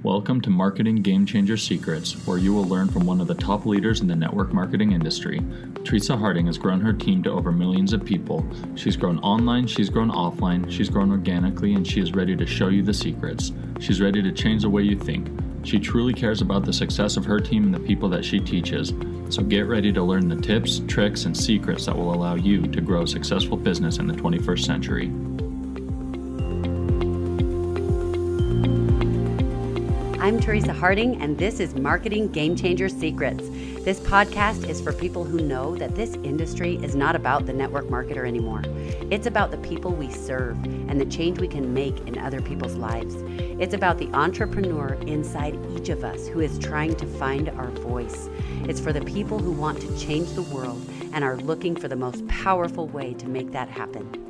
Welcome to Marketing Game Changer Secrets, where you will learn from one of the top leaders in the network marketing industry. Teresa Harding has grown her team to over millions of people. She's grown online, she's grown offline, she's grown organically, and she is ready to show you the secrets. She's ready to change the way you think. She truly cares about the success of her team and the people that she teaches. So get ready to learn the tips, tricks, and secrets that will allow you to grow a successful business in the 21st century. I'm Teresa Harding, and this is Marketing Game Changer Secrets. This podcast is for people who know that this industry is not about the network marketer anymore. It's about the people we serve and the change we can make in other people's lives. It's about the entrepreneur inside each of us who is trying to find our voice. It's for the people who want to change the world and are looking for the most powerful way to make that happen.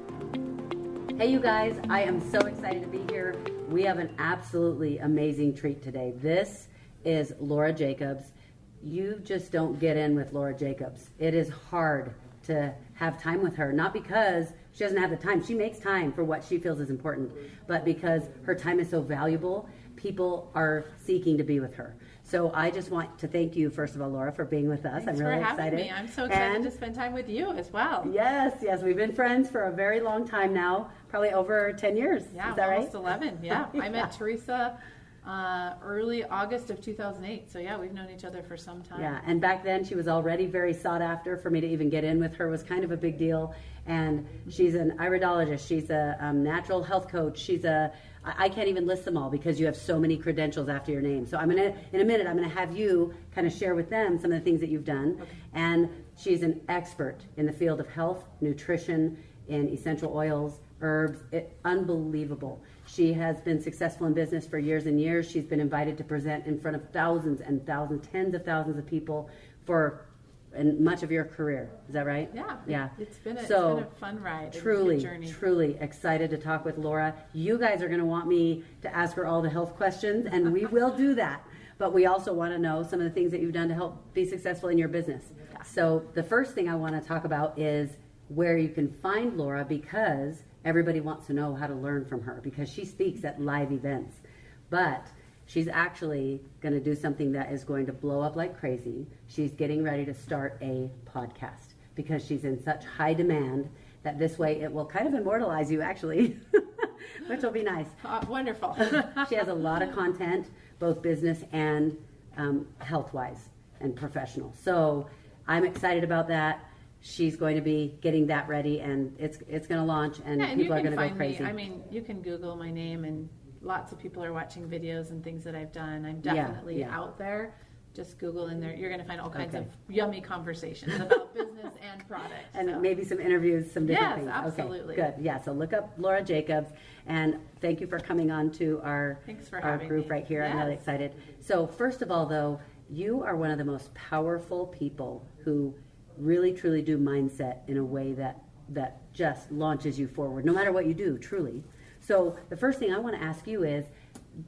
Hey, you guys, I am so excited to be here. We have an absolutely amazing treat today. This is Laura Jacobs. You just don't get in with Laura Jacobs. It is hard to have time with her, not because she doesn't have the time. She makes time for what she feels is important, but because her time is so valuable, people are seeking to be with her. So I just want to thank you, first of all, Laura, for being with us. Thanks I'm really for having excited. me. I'm so excited to spend time with you as well. Yes, we've been friends for a very long time now, probably over 10 years. Yeah, is that almost right? 11. Yeah, I met Teresa early August of 2008. So yeah, we've known each other for some time. Yeah, and back then she was already very sought after. For me to even get in with her was kind of a big deal. And she's an iridologist. She's a natural health coach. I can't even list them all because you have so many credentials after your name. So in a minute, I'm gonna have you kind of share with them some of the things that you've done. Okay. And she's an expert in the field of health, nutrition, in essential oils, herbs. Unbelievable. She has been successful in business for years and years. She's been invited to present in front of thousands and thousands, tens of thousands of people and much of your career. Is that right? Yeah. It's been a fun ride. Truly excited to talk with Laura. You guys are going to want me to ask her all the health questions, and we will do that. But we also want to know some of the things that you've done to help be successful in your business. Yeah. So the first thing I want to talk about is where you can find Laura, because everybody wants to know how to learn from her, because she speaks at live events. But she's actually going to do something that is going to blow up like crazy. She's getting ready to start a podcast because she's in such high demand that this way it will kind of immortalize you, actually, which will be nice. Wonderful. She has a lot of content, both business and health-wise and professional. So I'm excited about that. She's going to be getting that ready, and it's going to launch, and people are going to go crazy. I mean, you can Google my name, and lots of people are watching videos and things that I've done. I'm definitely out there. Just Google in there. You're going to find all kinds of yummy conversations about business and products. And maybe some interviews, some different things. Yes, absolutely. Okay, good. Yeah, so look up Laura Jacobs, and thank you for coming on to our group right here. Yes. I'm really excited. So first of all, though, you are one of the most powerful people who really, truly do mindset in a way that just launches you forward, no matter what you do, truly. So the first thing I want to ask you is,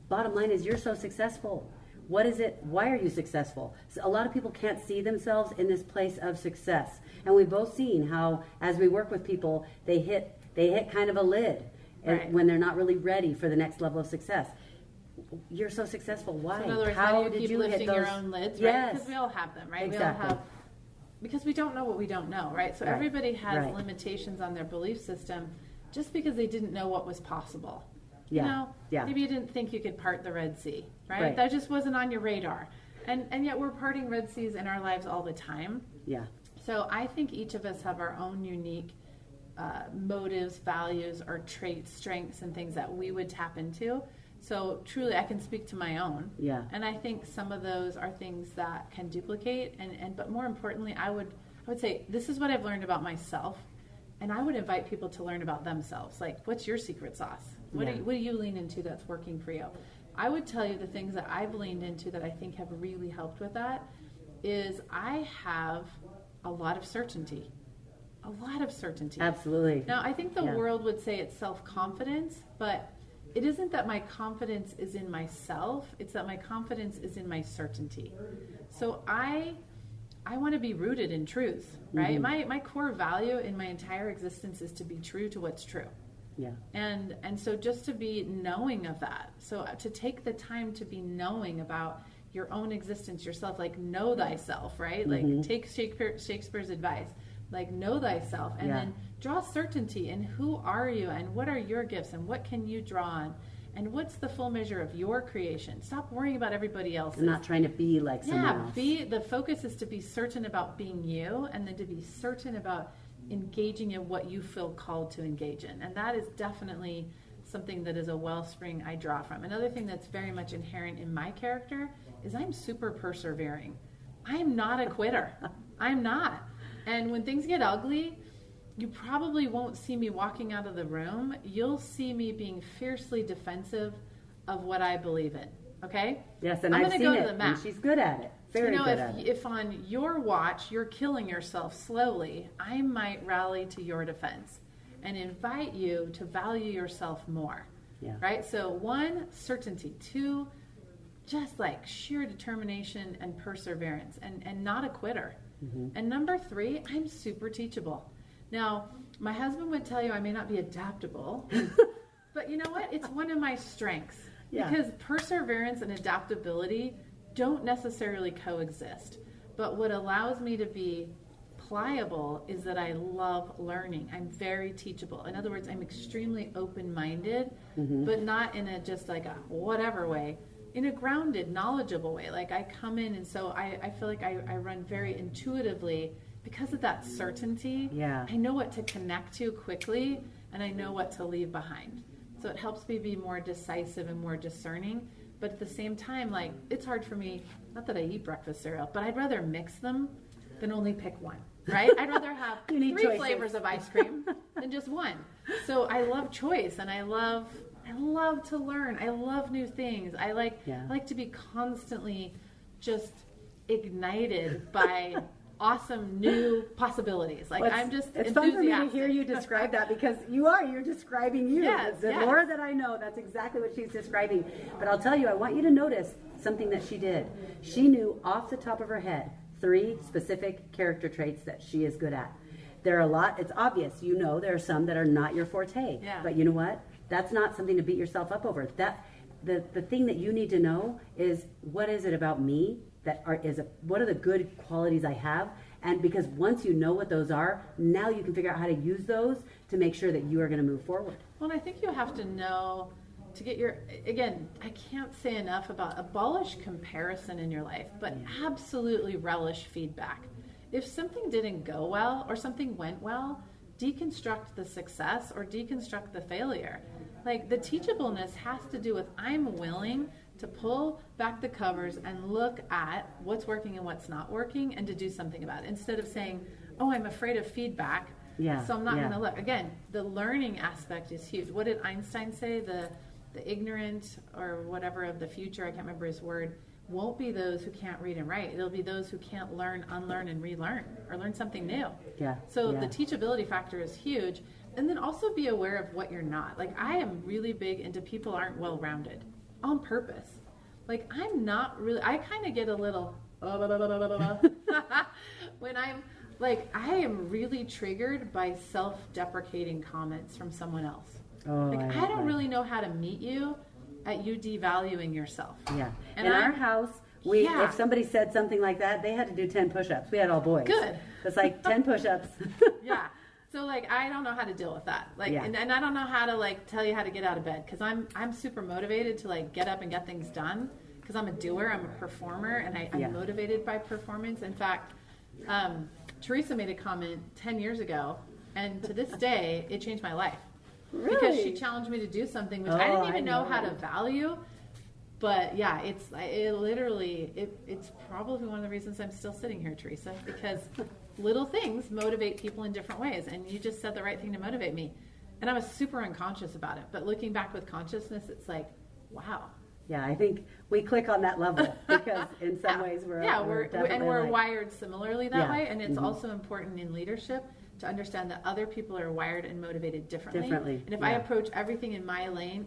bottom line is, you're so successful. What is it? Why are you successful? So a lot of people can't see themselves in this place of success. And we've both seen how, as we work with people, they hit kind of a lid when they're not really ready for the next level of success. You're so successful. Why? So in other words, how do you keep lifting your own lids? Right? Yes. Because we all have them, right? Exactly. We all have, because we don't know what we don't know, right? So everybody has limitations on their belief system just because they didn't know what was possible. Yeah. Maybe you didn't think you could part the Red Sea, right? That just wasn't on your radar. And yet we're parting Red Seas in our lives all the time. Yeah. So I think each of us have our own unique motives, values, or traits, strengths, and things that we would tap into. So truly, I can speak to my own. Yeah. And I think some of those are things that can duplicate. But more importantly, I would say this is what I've learned about myself. And I would invite people to learn about themselves. Like, what's your secret sauce? What do you lean into that's working for you? I would tell you the things that I've leaned into that I think have really helped with that is I have a lot of certainty. A lot of certainty. Absolutely. Now, I think the world would say it's self-confidence, but it isn't that my confidence is in myself. It's that my confidence is in my certainty. So I want to be rooted in truth, right? Mm-hmm. My core value in my entire existence is to be true to what's true. Yeah. And so just to be knowing of that. So to take the time to be knowing about your own existence yourself, like know thyself, right? Like take Shakespeare's advice, like know thyself, and then draw certainty in who are you and what are your gifts and what can you draw on and what's the full measure of your creation. Stop worrying about everybody else. And not trying to be like someone else. The focus is to be certain about being you, and then to be certain about engaging in what you feel called to engage in. And that is definitely something that is a wellspring I draw from. Another thing that's very much inherent in my character is I'm super persevering. I'm not a quitter. I'm not. And when things get ugly, you probably won't see me walking out of the room. You'll see me being fiercely defensive of what I believe in. Okay? Yes, and I'm I've gonna seen go it. to the map. And she's good at it. Very good at it. If on your watch you're killing yourself slowly, I might rally to your defense and invite you to value yourself more. Yeah. Right? So 1, certainty. 2, just like sheer determination and perseverance and not a quitter. And number 3, I'm super teachable. Now, my husband would tell you I may not be adaptable, but you know what? It's one of my strengths. Yeah. Because perseverance and adaptability don't necessarily coexist. But what allows me to be pliable is that I love learning. I'm very teachable. In other words, I'm extremely open-minded, but not in a just like a whatever way, in a grounded, knowledgeable way. Like I come in, and so I feel like I run very intuitively because of that certainty. Yeah. I know what to connect to quickly, and I know what to leave behind. So it helps me be more decisive and more discerning. But at the same time, like, it's hard for me, not that I eat breakfast cereal, but I'd rather mix them than only pick one, right? I'd rather have 3 choices. flavors of ice cream than just one. So I love choice, and I love to learn. I love new things. I like to be constantly just ignited by awesome new possibilities. Like I'm just it's fun for me to enthusiastic. hear you describe that, because you're describing you. Yes, The Laura that I know, that's exactly what she's describing. But I'll tell you, I want you to notice something that she did. She knew off the top of her head 3 specific character traits that she is good at. There are a lot, it's obvious, there are some that are not your forte. Yeah. But you know what? That's not something to beat yourself up over. The thing that you need to know is, what is it about me what are the good qualities I have? And because once you know what those are, now you can figure out how to use those to make sure that you are going to move forward. Well, and I think you have to know to get again, I can't say enough about abolish comparison in your life, but absolutely relish feedback. If something didn't go well or something went well, deconstruct the success or deconstruct the failure. Like the teachableness has to do with I'm willing to pull back the covers and look at what's working and what's not working and to do something about it. Instead of saying, oh, I'm afraid of feedback, so I'm not going to look. Again, the learning aspect is huge. What did Einstein say? The ignorant or whatever of the future, I can't remember his word, won't be those who can't read and write. It'll be those who can't learn, unlearn, and relearn, or learn something new. So the teachability factor is huge. And then also be aware of what you're not. Like I am really big into people aren't well-rounded on purpose. Like I'm not really, I kind of get a little when I'm like, I am really triggered by self-deprecating comments from someone else. I don't really know how to meet you at you devaluing yourself. Yeah. And in our house, if somebody said something like that, they had to do 10 push-ups. We had all boys. Good. It's like 10 push-ups. Yeah. So like I don't know how to deal with that. Like and I don't know how to like tell you how to get out of bed, because I'm super motivated to like get up and get things done, because I'm a doer, I'm a performer, and I'm motivated by performance. In fact, Teresa made a comment 10 years ago, and to this day it changed my life. Really? Because she challenged me to do something which I didn't even know how to value. But yeah, it's probably one of the reasons I'm still sitting here, Teresa, because little things motivate people in different ways, and you just said the right thing to motivate me. And I was super unconscious about it, but looking back with consciousness, it's like, wow. Yeah, I think we click on that level, because in some ways we're wired similarly that way, and it's also important in leadership to understand that other people are wired and motivated differently. And if I approach everything in my lane,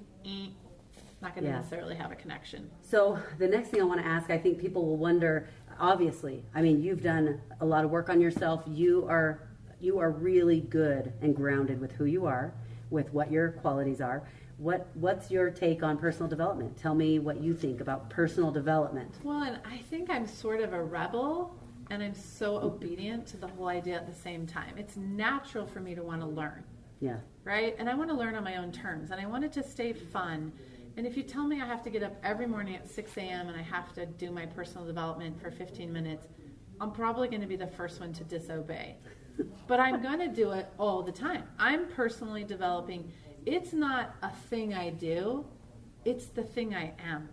not going to necessarily have a connection. So the next thing I want to ask, I think people will wonder, obviously, I mean, you've done a lot of work on yourself. You are really good and grounded with who you are. with what your qualities are. What's your take on personal development? Tell me what you think about personal development. Well, and I think I'm sort of a rebel, and I'm so obedient to the whole idea at the same time. It's natural for me to want to learn. Yeah. Right? And I want to learn on my own terms, and I want it to stay fun. And if you tell me I have to get up every morning at 6 a.m. and I have to do my personal development for 15 minutes, I'm probably going to be the first one to disobey. But I'm going to do it all the time. I'm personally developing. It's not a thing I do, it's the thing I am.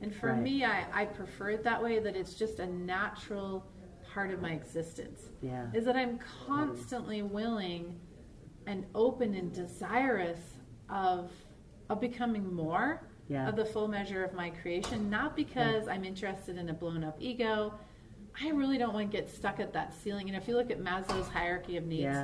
And for me, I prefer it that way, that it's just a natural part of my existence. Yeah. Is that I'm constantly willing and open and desirous of becoming more of the full measure of my creation, not because I'm interested in a blown up ego. I really don't want to get stuck at that ceiling. And if you look at Maslow's hierarchy of needs,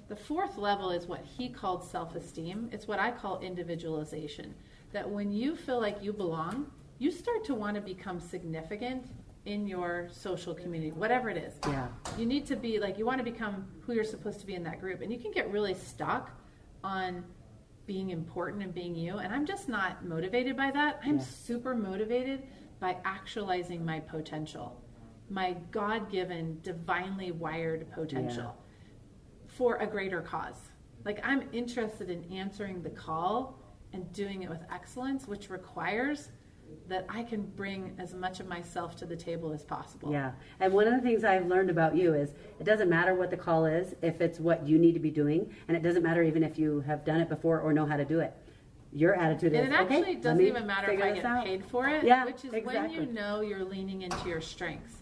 the fourth level is what he called self-esteem. It's what I call individualization. That when you feel like you belong, you start to want to become significant in your social community, whatever it is. Yeah. You need to be like, you want to become who you're supposed to be in that group. And you can get really stuck on being important and being you. And I'm just not motivated by that. I'm super motivated by actualizing my potential, my God-given, divinely wired potential for a greater cause. Like, I'm interested in answering the call and doing it with excellence, which requires that I can bring as much of myself to the table as possible. Yeah. And one of the things I've learned about you is it doesn't matter what the call is, if it's what you need to be doing, and it doesn't matter even if you have done it before or know how to do it. Your attitude is, and it actually doesn't even matter if I get paid for it, which is when you know you're leaning into your strengths.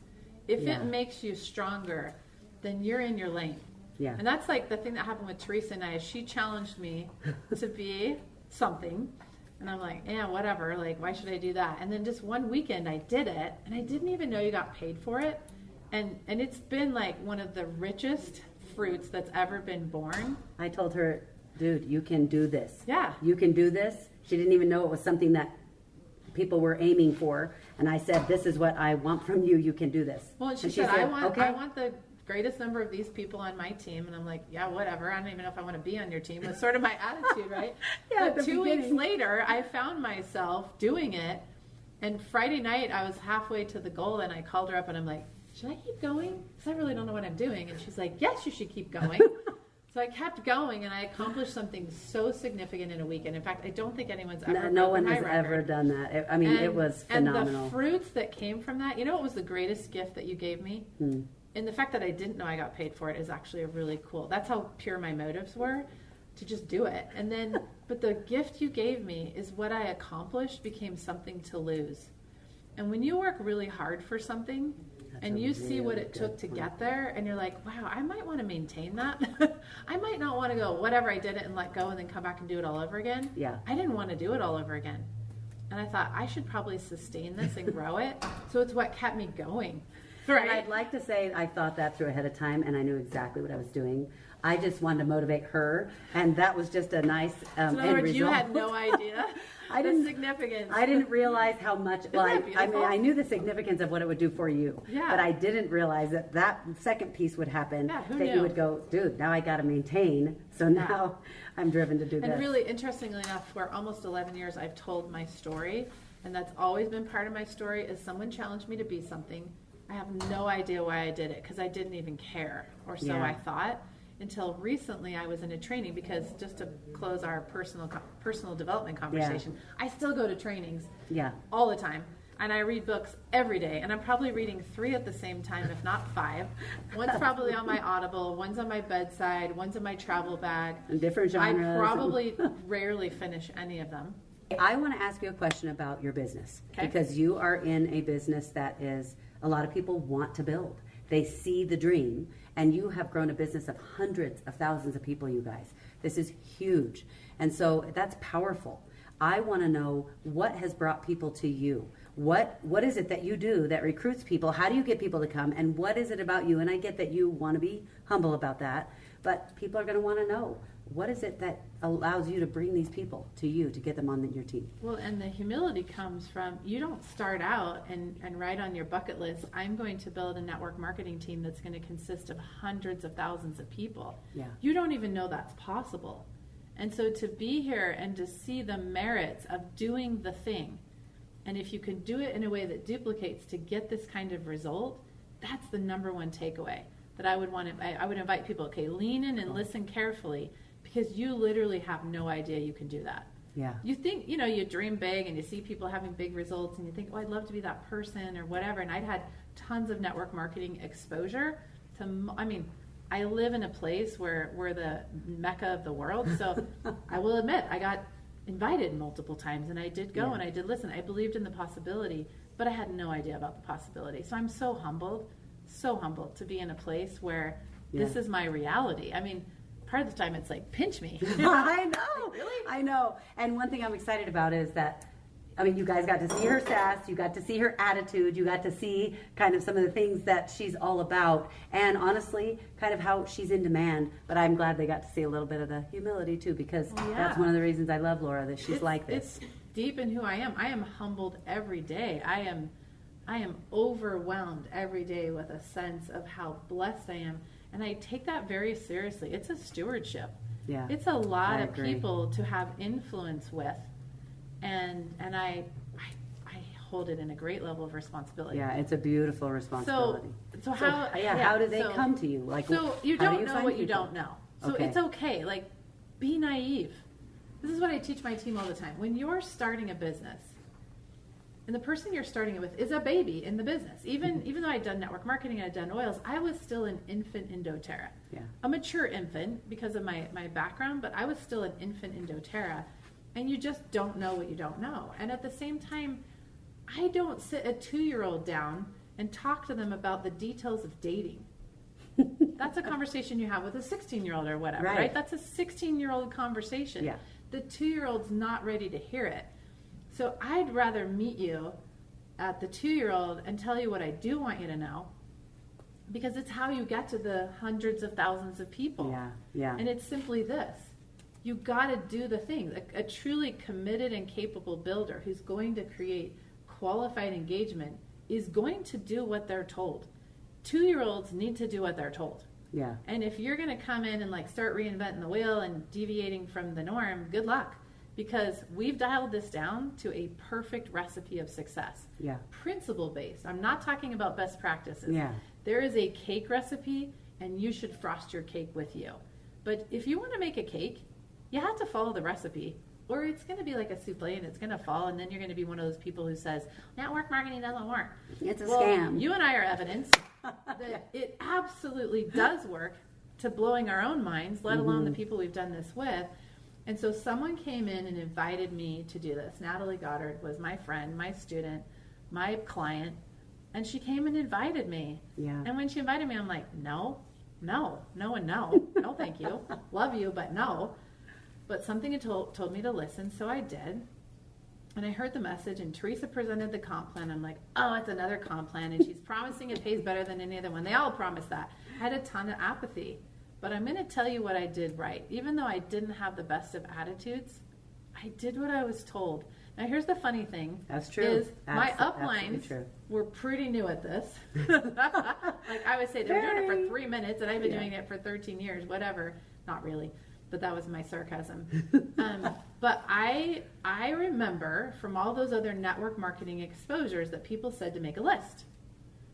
If it makes you stronger, then you're in your lane. Yeah. And that's like the thing that happened with Teresa and I, is she challenged me to be something. And I'm like, yeah, whatever. Like, why should I do that? And then just one weekend I did it, and I didn't even know you got paid for it. And it's been like one of the richest fruits that's ever been born. I told her, dude, you can do this. Yeah. You can do this. She didn't even know it was something that people were aiming for. And I said, this is what I want from you. You can do this. Well, and she said, I want the greatest number of these people on my team. And I'm like, yeah, whatever. I don't even know if I want to be on your team. That's sort of my attitude, right? But 2 weeks later, I found myself doing it. And Friday night, I was halfway to the goal, and I called her up, and I'm like, should I keep going? Because I really don't know what I'm doing. And she's like, yes, you should keep going. So I kept going, and I accomplished something so significant in a weekend. In fact, I don't think anyone's ever no one has ever done that. It was phenomenal. And the fruits that came from that, you know what was the greatest gift that you gave me? And the fact that I didn't know I got paid for it is actually a really cool. That's how pure my motives were, to just do it. And then, but the gift you gave me is what I accomplished became something to lose. And when you work really hard for something, and you see what it took to get there, and you're like, wow, I might want to maintain that. I might not want to go, whatever, I did it and let go and then come back and do it all over again. Yeah. I didn't want to do it all over again. And I thought, I should probably sustain this and grow it. So it's what kept me going. Right. And I'd like to say I thought that through ahead of time, and I knew exactly what I was doing. I just wanted to motivate her, and that was just a nice so in other words, you had no idea the significance. I didn't realize how much. Isn't that beautiful? I knew the significance of what it would do for you, but I didn't realize that second piece would happen. Yeah, who that knew? You would go, dude. Now I got to maintain. So now I'm driven to do this. And really, interestingly enough, for almost 11 years, I've told my story, and that's always been part of my story. Is someone challenged me to be something. I have no idea why I did it, because I didn't even care, or so I thought. Until recently, I was in a training, because just to close our personal development conversation, I still go to trainings all the time. And I read books every day. And I'm probably reading 3 at the same time, if not 5. One's probably on my Audible, one's on my bedside, one's in my travel bag. And different genres. I probably rarely finish any of them. I want to ask you a question about your business, because you are in a business that is a lot of people want to build. They see the dream, and you have grown a business of hundreds of thousands of people, you guys. This is huge. And so that's powerful. I want to know what has brought people to you. What is it that you do that recruits people? How do you get people to come? And what is it about you? And I get that you want to be humble about that, but people are going to want to know, what is it that allows you to bring these people to you to get them on your team? Well, and the humility comes from, you don't start out and write on your bucket list, I'm going to build a network marketing team that's going to consist of hundreds of thousands of people. Yeah. You don't even know that's possible. And so to be here and to see the merits of doing the thing, and if you can do it in a way that duplicates to get this kind of result, that's the number one takeaway that I would invite people, okay, lean in and listen carefully, because you literally have no idea you can do that. Yeah. You think, you dream big and you see people having big results and you think, oh, I'd love to be that person or whatever. And I'd had tons of network marketing exposure I live in a place where we're the mecca of the world. So I will admit, I got invited multiple times and I did go and I did listen. I believed in the possibility, but I had no idea about the possibility. So I'm so humbled to be in a place where this is my reality. I mean, part of the time it's like, pinch me. I know. Like, really? I know. And one thing I'm excited about is that, you guys got to see her sass, you got to see her attitude, you got to see kind of some of the things that she's all about, and honestly, kind of how she's in demand. But I'm glad they got to see a little bit of the humility too, because that's one of the reasons I love Laura, that she's like this. It's deep in who I am. I am humbled every day. I am overwhelmed every day with a sense of how blessed I am. And I take that very seriously. It's a stewardship. Yeah. It's a lot of people to have influence with. And I hold it in a great level of responsibility. Yeah, it's a beautiful responsibility. So how do they come to you? Like, so you don't know what you people? don't know. So it's okay. Like, be naive. This is what I teach my team all the time. When you're starting a business, and the person you're starting it with is a baby in the business. Even though I'd done network marketing and I'd done oils, I was still an infant in doTERRA. Yeah. A mature infant because of my background, but I was still an infant in doTERRA. And you just don't know what you don't know. And at the same time, I don't sit a 2-year-old down and talk to them about the details of dating. That's a conversation you have with a 16-year-old or whatever, right? That's a 16-year-old conversation. Yeah. The 2-year-old's not ready to hear it. So I'd rather meet you at the 2-year-old and tell you what I do want you to know, because it's how you get to the hundreds of thousands of people. Yeah. And it's simply this. You got to do the things. A truly committed and capable builder who's going to create qualified engagement is going to do what they're told. 2-year-olds need to do what they're told. Yeah. And if you're going to come in and like start reinventing the wheel and deviating from the norm, good luck. Because we've dialed this down to a perfect recipe of success. Yeah. Principle-based. I'm not talking about best practices. Yeah. There is a cake recipe, and you should frost your cake with you. But if you want to make a cake, you have to follow the recipe, or it's going to be like a souffle and it's going to fall, and then you're going to be one of those people who says, network marketing doesn't work. It's a scam. You and I are evidence that it absolutely does work, to blowing our own minds, let alone the people we've done this with. And so someone came in and invited me to do this. Natalie Goddard was my friend, my student, my client, and she came and invited me. Yeah. And when she invited me, I'm like, no, and no. No, thank you. Love you, but no. But something had told me to listen, so I did. And I heard the message, and Teresa presented the comp plan. I'm like, oh, it's another comp plan, and she's promising it pays better than any other one. They all promise that. I had a ton of apathy. But I'm going to tell you what I did right. Even though I didn't have the best of attitudes, I did what I was told. Now, here's the funny thing. That's true. Is my uplines were pretty new at this. Like I would say, they were doing it for 3 minutes, and I've been doing it for 13 years, whatever. Not really, but that was my sarcasm. But I remember from all those other network marketing exposures that people said to make a list.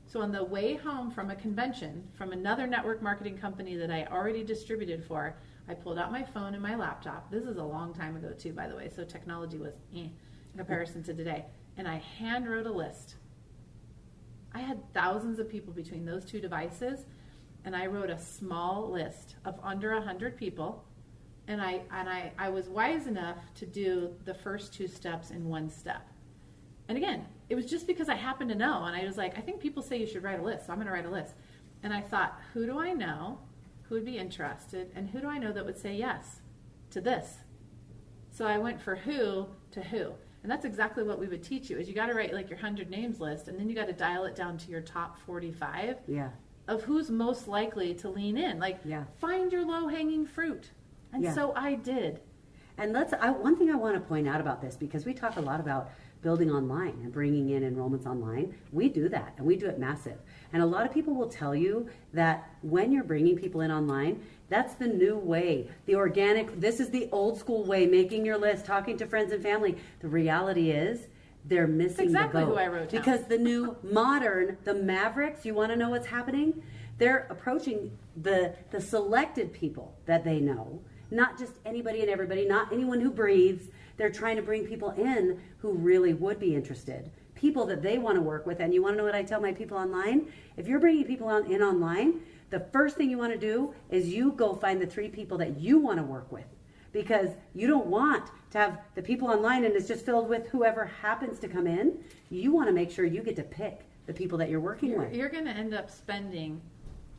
So on the way home from a convention, from another network marketing company that I already distributed for, I pulled out my phone and my laptop. This is a long time ago too, by the way, so technology was in comparison to today. And I hand wrote a list. I had thousands of people between those two devices, and I wrote a small list of under 100 people. And I was wise enough to do the first 2 steps in 1 step. And again, it was just because I happened to know, and I was like, I think people say you should write a list, so I'm going to write a list. And I thought, who do I know who would be interested, and who do I know that would say yes to this? So I went for who to who. And that's exactly what we would teach you, is you got to write like your 100 names list, and then you got to dial it down to your top 45 of who's most likely to lean in. Like, find your low-hanging fruit. And so I did. And one thing I want to point out about this, because we talk a lot about building online and bringing in enrollments online. We do that, and we do it massive. And a lot of people will tell you that when you're bringing people in online, that's the new way, the organic, this is the old school way, making your list, talking to friends and family. The reality is they're missing exactly the boat. Who I wrote down. Because the new modern, the Mavericks, you want to know what's happening? They're approaching the selected people that they know, not just anybody and everybody, not anyone who breathes. They're trying to bring people in who really would be interested, people that they want to work with. And you want to know what I tell my people online? If you're bringing people in online, the first thing you want to do is you go find the 3 people that you want to work with, because you don't want to have the people online and it's just filled with whoever happens to come in. You want to make sure you get to pick the people that you're working with. You're going to end up spending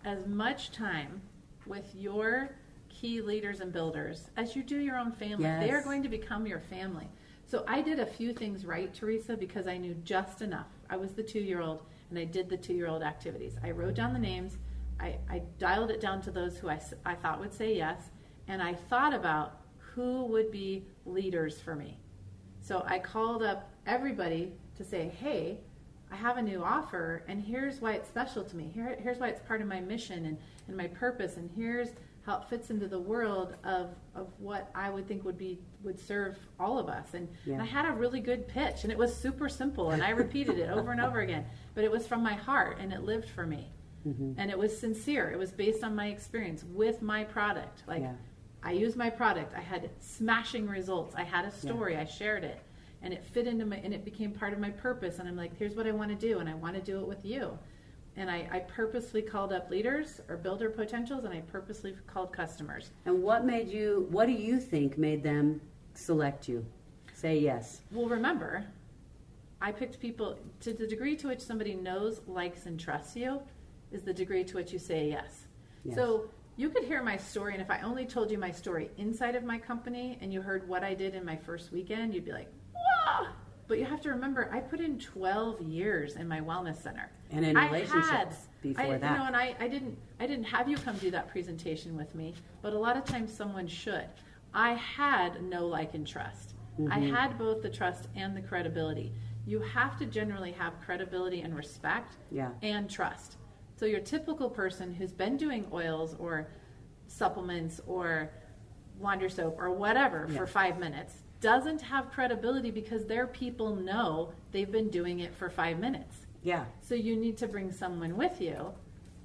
as much time with your key leaders and builders as you do your own family. Yes. They are going to become your family. So I did a few things right, Teresa, because I knew just enough. I was the 2-year-old, and I did the 2-year-old activities. I wrote down the names. I dialed it down to those who I thought would say yes, and I thought about who would be leaders for me. So I called up everybody to say, hey, I have a new offer, and here's why it's special to me. Here's why it's part of my mission and my purpose, and here's how it fits into the world of what I would think would serve all of us. And I had a really good pitch, and it was super simple, and I repeated it over and over again. But it was from my heart, and it lived for me. Mm-hmm. And it was sincere. It was based on my experience with my product. I used my product. I had smashing results. I had a story. I shared it. And it fit into and it became part of my purpose. And I'm like, here's what I want to do, and I want to do it with you. And I purposely called up leaders or builder potentials, and I purposely called customers. And what do you think made them select you? Say yes. Well, remember, I picked people, to the degree to which somebody knows, likes, and trusts you is the degree to which you say yes. So you could hear my story, and if I only told you my story inside of my company and you heard what I did in my first weekend, you'd be like, whoa! But you have to remember, I put in 12 years in my wellness center. And in relationships before that. And I didn't have you come do that presentation with me, but a lot of times someone should. I had no like and trust. Mm-hmm. I had both the trust and the credibility. You have to generally have credibility and respect and trust. So your typical person who's been doing oils or supplements or laundry soap or whatever for 5 minutes doesn't have credibility because their people know they've been doing it for 5 minutes. Yeah. So you need to bring someone with you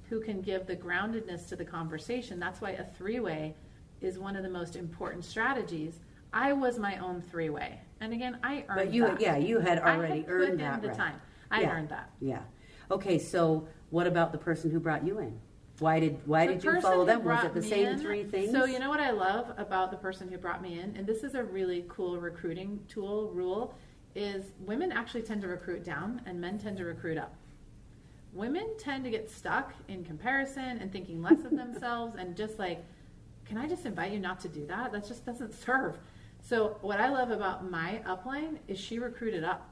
who can give the groundedness to the conversation. That's why a 3-way is one of the most important strategies. I was my own 3-way. And again, I earned that. Yeah, you had already earned that. I had put in the time. I earned that. Yeah. Okay, so what about the person who brought you in? Why did you follow them? Was it the same 3 things? So you know what I love about the person who brought me in, and this is a really cool recruiting rule, is women actually tend to recruit down and men tend to recruit up. Women tend to get stuck in comparison and thinking less of themselves and just like, can I just invite you not to do that? That just doesn't serve. So what I love about my upline is she recruited up.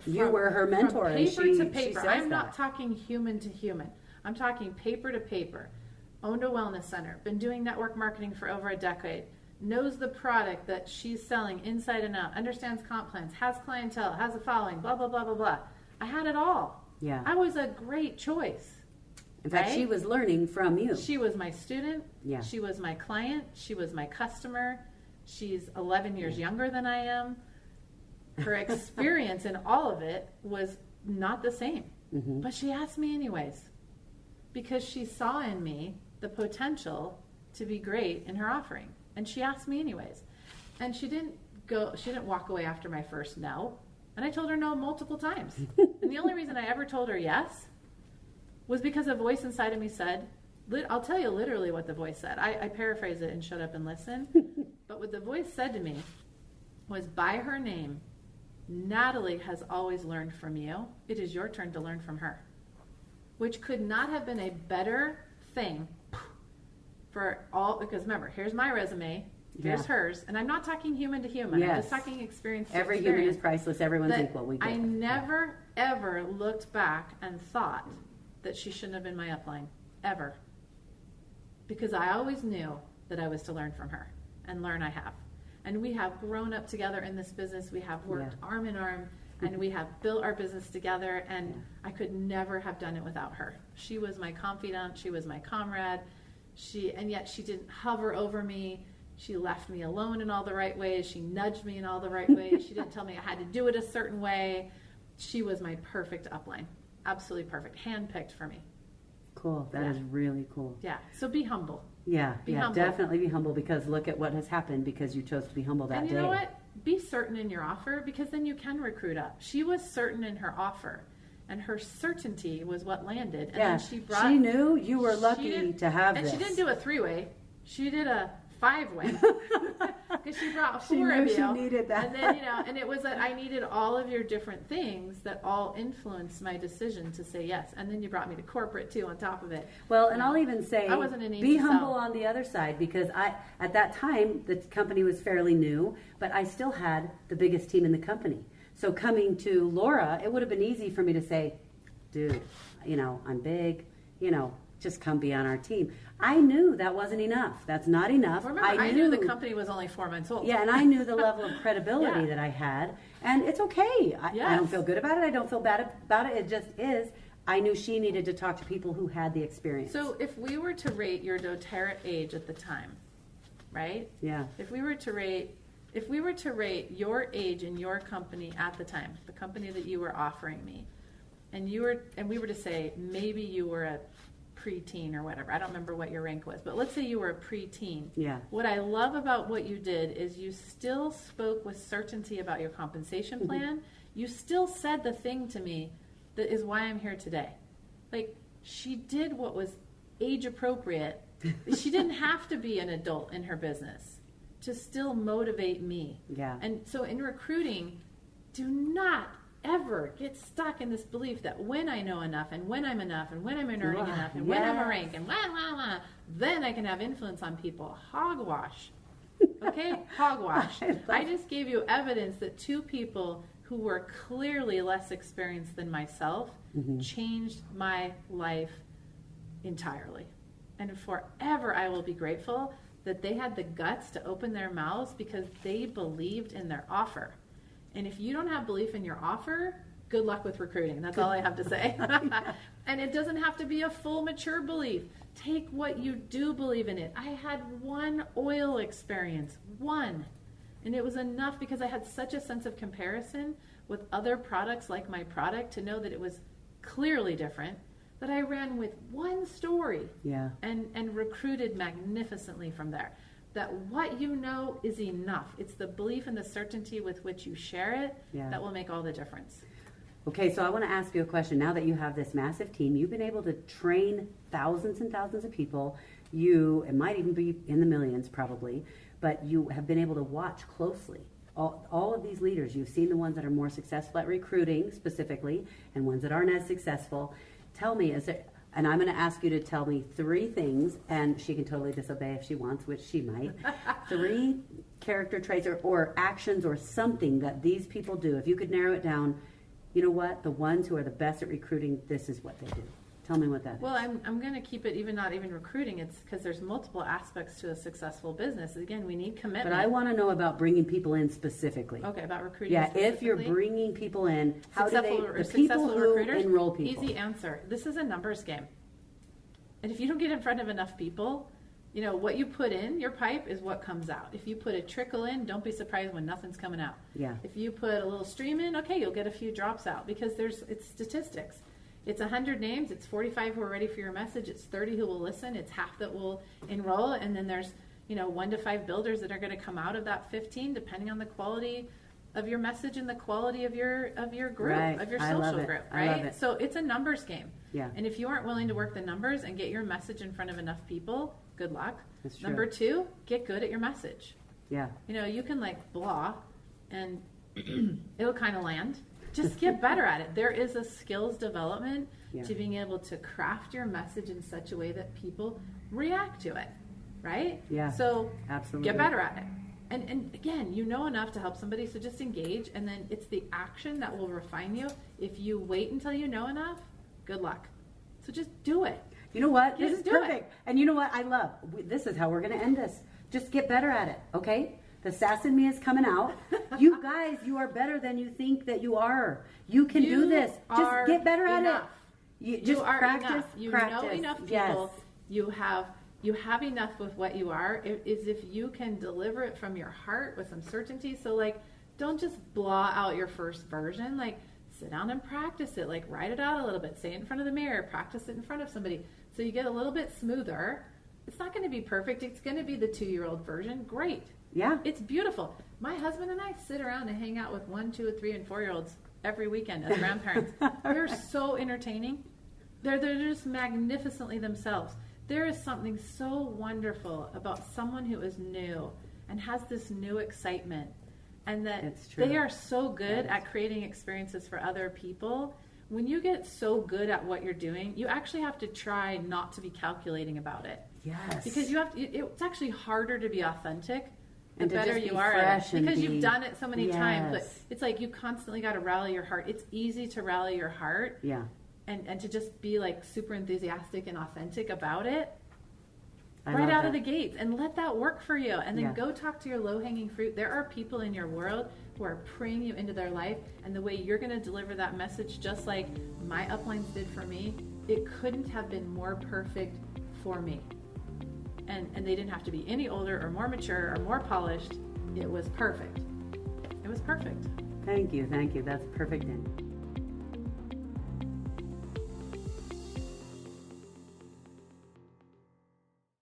You were her mentor. From paper to paper. I'm not talking human to human. I'm talking paper to paper. Owned a wellness center. Been doing network marketing for over a decade. Knows the product that she's selling inside and out. Understands comp plans. Has clientele. Has a following. Blah, blah, blah, blah, blah. I had it all. Yeah. I was a great choice. In fact, she was learning from you. She was my student. Yeah. She was my client. She was my customer. She's 11 years younger than I am. Her experience in all of it was not the same. Mm-hmm. But she asked me anyways because she saw in me the potential to be great in her offering. And she asked me anyways. And she didn't walk away after my first no. And I told her no multiple times. And the only reason I ever told her yes was because a voice inside of me said, I'll tell you literally what the voice said. I paraphrase it and shut up and listen. But what the voice said to me was, by her name, Natalie has always learned from you. It is your turn to learn from her. Which could not have been a better thing for all, because remember, here's my resume, here's hers, and I'm not talking human to human. I'm just talking experience to Every experience. Human is priceless. Everyone's equal. We get I never, ever looked back and thought that she shouldn't have been my upline. Ever. Because I always knew that I was to learn from her. And learn I have. And we have grown up together in this business. We have worked arm in arm, and we have built our business together, and I could never have done it without her. She was my confidant. She was my comrade. And yet she didn't hover over me. She left me alone in all the right ways. She nudged me in all the right ways. She didn't tell me I had to do it a certain way. She was my perfect upline. Absolutely perfect. Handpicked for me. Cool. That is really cool. Yeah. So be humble. Yeah. Be humble. Definitely be humble, because look at what has happened because you chose to be humble that day. And you know what? Be certain in your offer, because then you can recruit up. She was certain in her offer, and her certainty was what landed. And then she knew you were lucky to have this. And she didn't do a 3-way. She did a 5-way. Because she brought 4 of you. She needed that. And then, and it was that I needed all of your different things that all influenced my decision to say yes. And then you brought me to corporate too on top of it. Well, and I'll even say, I wasn't an easy be humble sell. on the other side, because at that time, the company was fairly new, but I still had the biggest team in the company. So coming to Laura, it would have been easy for me to say, dude, I'm big, just come be on our team. I knew that wasn't enough. That's not enough. Remember, I knew the company was only 4 months old. Yeah, and I knew the level of credibility that I had. And it's okay. I don't feel good about it. I don't feel bad about it. It just is. I knew she needed to talk to people who had the experience. So if we were to rate your doTERRA age at the time, right? Yeah. If we were to rate your age in your company at the time, the company that you were offering me, and we were to say maybe you were a preteen or whatever. I don't remember what your rank was, but let's say you were a preteen. Yeah. What I love about what you did is you still spoke with certainty about your compensation plan. You still said the thing to me that is why I'm here today. Like, she did what was age appropriate. She didn't have to be an adult in her business to still motivate me. Yeah. And so in recruiting, do not ever get stuck in this belief that when I know enough, and when I'm enough, and when I'm earning enough, and when I'm a rank, and then I can have influence on people. Hogwash. Okay? Hogwash. I just gave you evidence that 2 people who were clearly less experienced than myself changed my life entirely. And forever I will be grateful that they had the guts to open their mouths because they believed in their offer. And if you don't have belief in your offer, good luck with recruiting. That's all I have to say. And it doesn't have to be a full, mature belief. Take what you do believe in it. I had 1 oil experience, 1. And it was enough because I had such a sense of comparison with other products like my product to know that it was clearly different, that I ran with 1 story and recruited magnificently from there. That what you know is enough. It's the belief and the certainty with which you share it that will make all the difference. Okay, so I want to ask you a question. Now that you have this massive team, you've been able to train thousands and thousands of people. It might even be in the millions probably, but you have been able to watch closely all of these leaders. You've seen the ones that are more successful at recruiting specifically and ones that aren't as successful. Tell me, and I'm going to ask you to tell me 3 things, and she can totally disobey if she wants, which she might. 3 character traits or actions or something that these people do. If you could narrow it down, you know what? The ones who are the best at recruiting, this is what they do. Tell me what that is. Well, I'm going to keep it not even recruiting. It's because there's multiple aspects to a successful business. Again, we need commitment. But I want to know about bringing people in specifically. Okay, about recruiting. Yeah, if you're bringing people in, how do they, the people who recruiters, enroll people? Easy answer. This is a numbers game. And if you don't get in front of enough people, what you put in your pipe is what comes out. If you put a trickle in, don't be surprised when nothing's coming out. Yeah. If you put a little stream in, okay, you'll get a few drops out because it's statistics. It's 100 names, it's 45 who are ready for your message, it's 30 who will listen, it's half that will enroll, and then there's 1 to 5 builders that are going to come out of that 15 depending on the quality of your message and the quality of your group, of your social group, right? I love it. So it's a numbers game. Yeah. And if you aren't willing to work the numbers and get your message in front of enough people, good luck. That's true. Number 2, get good at your message. Yeah. You can blah and it'll kind of land. Just get better at it. There is a skills development to being able to craft your message in such a way that people react to it, right? Yeah. So absolutely. Get better at it. And again, you know enough to help somebody, so just engage, and then it's the action that will refine you. If you wait until you know enough, good luck. So just do it. You know what? This is do perfect. And you know what I love? This is how we're going to end this. Just get better at it, okay? The sass in me is coming out. You guys, you are better than you think that you are. You can do this. Just get better at it. You are practice. Enough. You practice. know enough people. Yes. You have enough with what you are. Is if you can deliver it from your heart with some certainty. So like, don't just blah out your first version. Like, sit down and practice it. Like, write it out a little bit. Say it in front of the mirror. Practice it in front of somebody. So you get a little bit smoother. It's not going to be perfect. It's going to be the 2-year-old version. Great. Yeah. It's beautiful. My husband and I sit around and hang out with 1, 2, 3, and 4-year-olds every weekend as grandparents. They're so entertaining. They're just magnificently themselves. There is something so wonderful about someone who is new and has this new excitement, and that they are so good at creating experiences for other people. When you get so good at what you're doing, you actually have to try not to be calculating about it. Yes. Because you have to, it's actually harder to be authentic the and better you are at it. Because you've done it so many times. But it's like you constantly got to rally your heart. It's easy to rally your heart. Yeah. And to just be like super enthusiastic and authentic about it I right out of the gates, and let that work for you. And then Yeah. go talk to your low-hanging fruit. There are people in your world who are praying you into their life, and the way you're going to deliver that message, just like my uplines did for me, it couldn't have been more perfect for me. And they didn't have to be any older or more mature or more polished. It was perfect. It was perfect. Thank you. That's a perfect end.